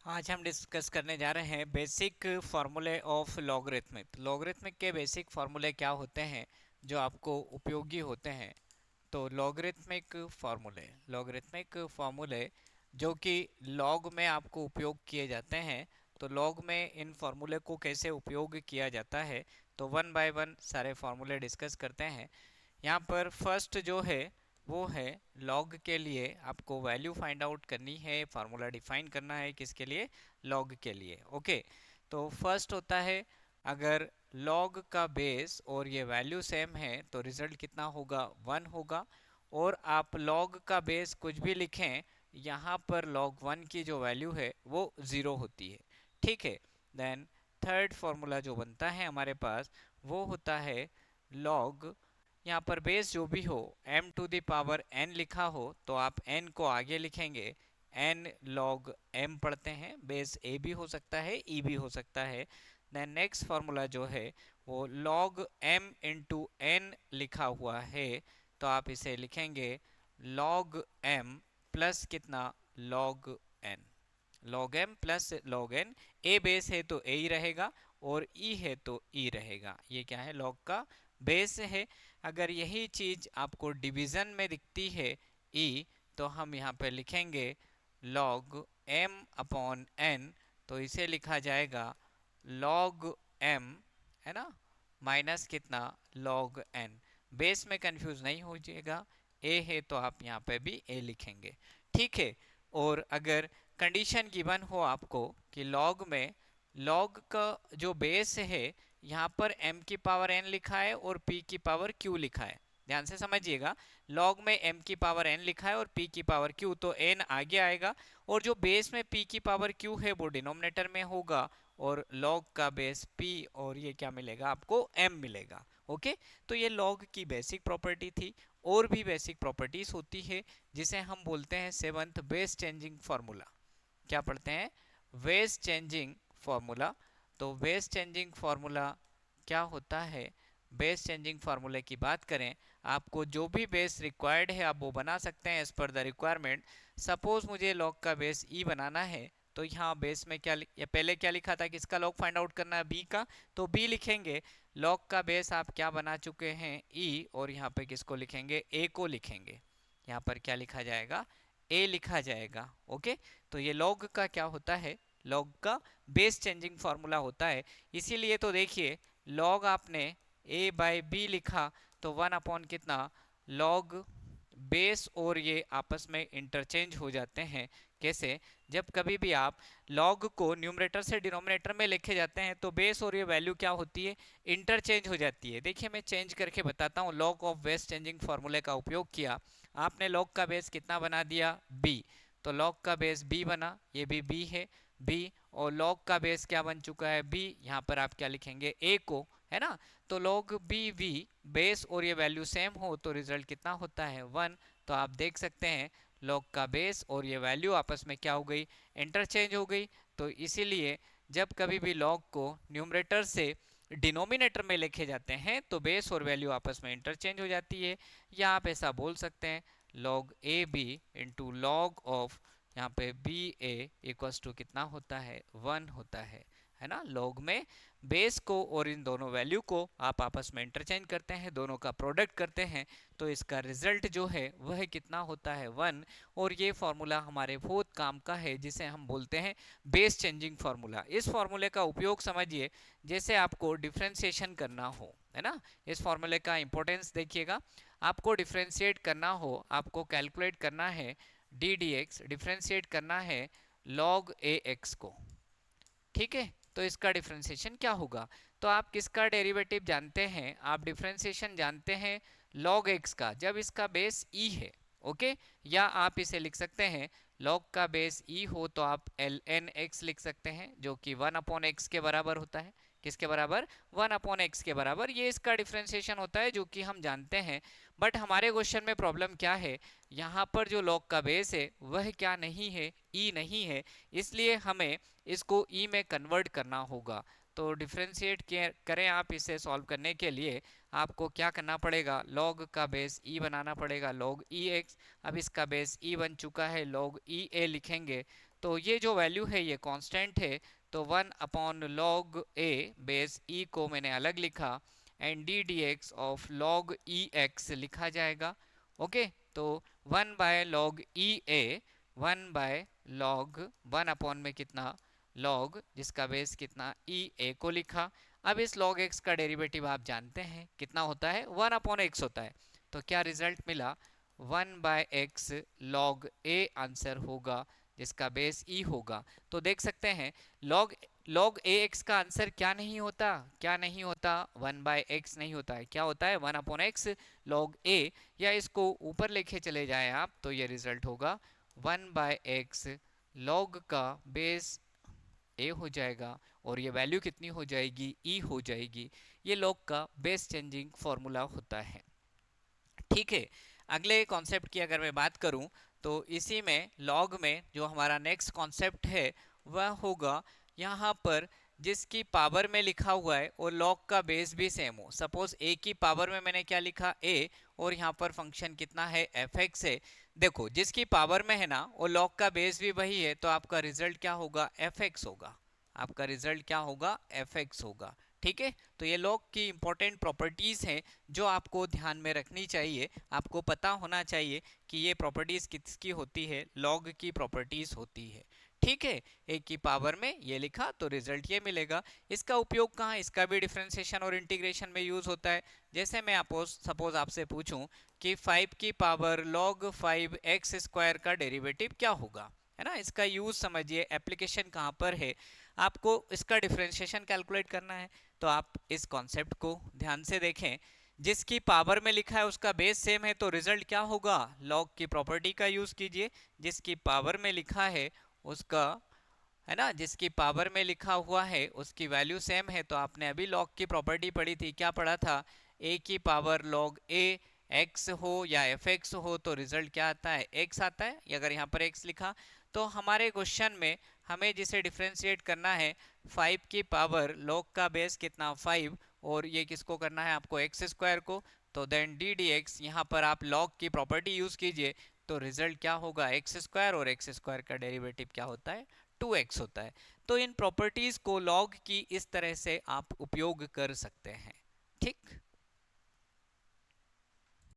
आज हम डिस्कस करने जा रहे हैं बेसिक फार्मूले ऑफ लॉगरिथमिक। लॉगरिथमिक के बेसिक फार्मूले क्या होते हैं जो आपको उपयोगी होते हैं। तो लॉगरिथमिक फार्मूले जो कि लॉग में आपको उपयोग किए जाते हैं। तो लॉग में इन फार्मूले को कैसे उपयोग किया जाता है, तो वन बाय वन सारे फार्मूले डिस्कस करते हैं। यहाँ पर फर्स्ट जो है वो है लॉग के लिए आपको वैल्यू फाइंड आउट करनी है, फार्मूला डिफाइन करना है किसके लिए, लॉग के लिए। ओके, तो फर्स्ट होता है अगर लॉग का बेस और ये वैल्यू सेम है तो रिजल्ट कितना होगा, 1 होगा। और आप लॉग का बेस कुछ भी लिखें, यहाँ पर लॉग 1 की जो वैल्यू है वो 0 होती है। ठीक है। देन थर्ड फॉर्मूला जो बनता है हमारे पास वो होता है लॉग, यहाँ पर बेस जो भी हो m to the power n लिखा हो तो आप n को आगे लिखेंगे, n log m पढ़ते हैं। बेस a भी हो सकता है, e भी हो सकता है। देन नेक्स्ट फार्मूला जो है वो log m इंटू n लिखा हुआ है, तो आप इसे लिखेंगे log m प्लस कितना, log n। log m plus log n, a base है तो a ही रहेगा और e है तो e रहेगा। ये क्या है, log का बेस है। अगर यही चीज आपको डिवीजन में दिखती है e, तो हम यहाँ पे लिखेंगे log m अपॉन n, तो इसे लिखा जाएगा log m, है ना, माइनस कितना, log n। बेस में कंफ्यूज नहीं हो जाएगा, a है तो आप यहाँ पे भी a लिखेंगे। ठीक है। और अगर कंडीशन गिवन हो आपको कि लॉग में लॉग का जो बेस है यहाँ पर m की पावर n लिखा है और p की पावर q लिखा है, ध्यान से समझिएगा। लॉग में m की पावर n लिखा है और p की पावर q, तो n आगे आएगा और जो बेस में p की पावर q है वो डिनोमिनेटर में होगा और लॉग का बेस p और ये क्या मिलेगा आपको, m मिलेगा। ओके, तो ये लॉग की बेसिक प्रॉपर्टी थी। और भी बेसिक प्रॉपर्टीज होती है जिसे हम बोलते हैं सेवंथ बेस चेंजिंग फार्मूला। क्या पढ़ते हैं, बेस चेंजिंग फार्मूला। तो बेस चेंजिंग फार्मूला क्या होता है, बेस चेंजिंग फार्मूले की बात करें, आपको जो भी बेस रिक्वायर्ड है आप वो बना सकते हैं as per the requirement. Suppose मुझे लॉग का बेस ई बनाना है, तो यहाँ बेस में क्या या पहले क्या लिखा था, किसका लॉग फाइंड आउट करना है, बी का, तो बी लिखेंगे। लॉग का बेस आप क्या बना चुके हैं, ई, और यहाँ पे किसको लिखेंगे, ए को लिखेंगे। यहाँ पर क्या लिखा जाएगा, ए लिखा जाएगा। ओके, तो ये लॉग का क्या होता है, लॉग का बेस चेंजिंग फार्मूला होता है। इसीलिए तो देखिए लॉग आपने ए बाय बी लिखा तो 1 अपॉन कितना, लॉग बेस और ये आपस में इंटरचेंज हो जाते हैं। कैसे, जब कभी भी आप लॉग को न्यूमरेटर से डिनोमिनेटर में लिखे जाते हैं तो बेस और ये वैल्यू क्या होती है, इंटरचेंज हो जाती है। देखिए मैं चेंज करके बताता हूँ, लॉग ऑफ बेस चेंजिंग फार्मूले का उपयोग किया, आपने लॉग का बेस कितना बना दिया, बी, तो लॉग का बेस बी बना, ये भी बी है, बी, और लॉग का बेस क्या बन चुका है, बी, यहाँ पर आप क्या लिखेंगे, ए को, है ना। तो लॉग बी वी, बेस और ये वैल्यू सेम हो तो रिजल्ट कितना होता है, 1। तो आप देख सकते हैं लॉग का बेस और ये वैल्यू आपस में क्या हो गई, इंटरचेंज हो गई। तो इसीलिए जब कभी भी लॉग को न्यूमरेटर से डिनोमिनेटर में लिखे जाते हैं तो बेस और वैल्यू आपस में इंटरचेंज हो जाती है, या आप ऐसा बोल सकते हैं log a b into log of, यहाँ पे बी ए इक्वल्स टू कितना होता है, 1 होता है ना। लॉग में बेस को और इन दोनों वैल्यू को आप आपस में इंटरचेंज करते हैं, दोनों का प्रोडक्ट करते हैं, तो इसका रिजल्ट जो है वह कितना होता है, 1। और ये फॉर्मूला हमारे बहुत काम का है जिसे हम बोलते हैं बेस चेंजिंग फार्मूला। इस फार्मूले का उपयोग समझिए जैसे आपको डिफ्रेंसिएशन करना हो, है ना। इस फार्मूले का इंपॉर्टेंस देखिएगा, आपको डिफ्रेंशिएट करना हो, आपको कैलकुलेट करना है डी डी एक्स, डिफ्रेंशिएट करना है लॉग ए एक्स को, ठीक है। तो इसका डिफ्रेंसिएशन क्या होगा, तो आप किसका डेरिवेटिव जानते हैं, आप डिफ्रेंसिएशन जानते हैं log x का, जब इसका बेस e है। ओके, या आप इसे लिख सकते हैं log का बेस e हो तो आप ln x लिख सकते हैं, जो कि 1 अपॉन एक्स के बराबर होता है, किसके बराबर, 1 अपॉन एक्स के बराबर। ये इसका डिफ्रेंसिएशन होता है जो कि हम जानते हैं। बट हमारे क्वेश्चन में प्रॉब्लम क्या है, यहाँ पर जो log का बेस है वह क्या नहीं है, e नहीं है, इसलिए हमें इसको e में कन्वर्ट करना होगा। तो डिफ्रेंशिएट करें आप इसे सॉल्व करने के लिए, आपको क्या करना पड़ेगा, log का बेस e बनाना पड़ेगा, log e x। अब इसका बेस e बन चुका है, log e a लिखेंगे। तो ये जो वैल्यू है ये कांस्टेंट है, तो 1/log a बेस e को मैंने अलग लिखा, and D D x of log e x लिखा जाएगा। ओके, तो 1/log e a, 1/log 1 में कितना log जिसका बेस कितना e a को लिखा। अब इस log x का डेरिवेटिव आप जानते हैं कितना होता है, 1/x होता है। तो क्या रिजल्ट मिला, 1/x log a आंसर होगा जिसका बेस e होगा। तो देख सकते हैं log ax का आंसर क्या नहीं होता, क्या नहीं होता, 1/x नहीं होता है, क्या होता है 1/x log a। या इसको ऊपर लेके चले जाएं आप तो ये रिजल्ट होगा 1/x log का बेस a हो जाएगा, और ये वैल्यू कितनी हो जाएगी, e हो जाएगी। ये log का बेस चेंजिंग फॉर्मूला होता है। ठीक है, अगले कॉन्सेप्ट की अगर मैं बात करूं तो इसी में लॉग में जो हमारा नेक्स्ट कॉन्सेप्ट है वह होगा यहाँ पर जिसकी पावर में लिखा हुआ है और लॉग का बेस भी सेम हो। सपोज a की पावर में मैंने क्या लिखा, a, और यहाँ पर फंक्शन कितना है, fx है। देखो जिसकी पावर में है ना और लॉग का बेस भी वही है, तो आपका रिजल्ट क्या होगा, fx होगा। आपका रिजल्ट क्या होगा, fx होगा। ठीक है, तो ये लॉग की इंपॉर्टेंट प्रॉपर्टीज हैं जो आपको ध्यान में रखनी चाहिए। आपको पता होना चाहिए कि ये प्रॉपर्टीज किसकी होती है, लॉग की प्रॉपर्टीज होती है। ठीक है, एक की पावर में ये लिखा तो रिजल्ट ये मिलेगा। इसका उपयोग कहाँ, इसका भी डिफरेंशिएशन और इंटीग्रेशन में यूज होता है। जैसे मैं आपको सपोज आपसे पूछूं कि 5 की पावर log 5x² का डेरिवेटिव क्या होगा, है ना, इसका यूज समझिए, एप्लीकेशन कहाँ पर है। आपको इसका डिफरेंशिएशन कैलकुलेट करना है, तो आप इस कॉन्सेप्ट को ध्यान से देखें। जिसकी पावर में लिखा है उसका बेस सेम है, तो रिजल्ट क्या होगा, लॉग की प्रॉपर्टी का यूज कीजिए। जिसकी पावर में लिखा है उसका, है ना, जिसकी पावर में लिखा हुआ है उसकी वैल्यू सेम है, तो आपने अभी लॉग की प्रॉपर्टी पढ़ी थी, क्या पढ़ा था, a की पावर log a x हो या fx हो तो रिजल्ट क्या आता है, x आता है। अगर यहाँ पर x लिखा तो हमारे क्वेश्चन में हमें जिसे डिफरेंशिएट करना है 5 की पावर log का बेस कितना 5, और ये किसको करना है आपको, x² को। तो देन डी डी एक्स, यहाँ पर आप log की प्रॉपर्टी यूज कीजिए, तो रिजल्ट क्या होगा, x², और x² का डेरिवेटिव क्या होता है, 2x होता है। तो इन प्रॉपर्टीज को लॉग की इस तरह से आप उपयोग कर सकते हैं। ठीक।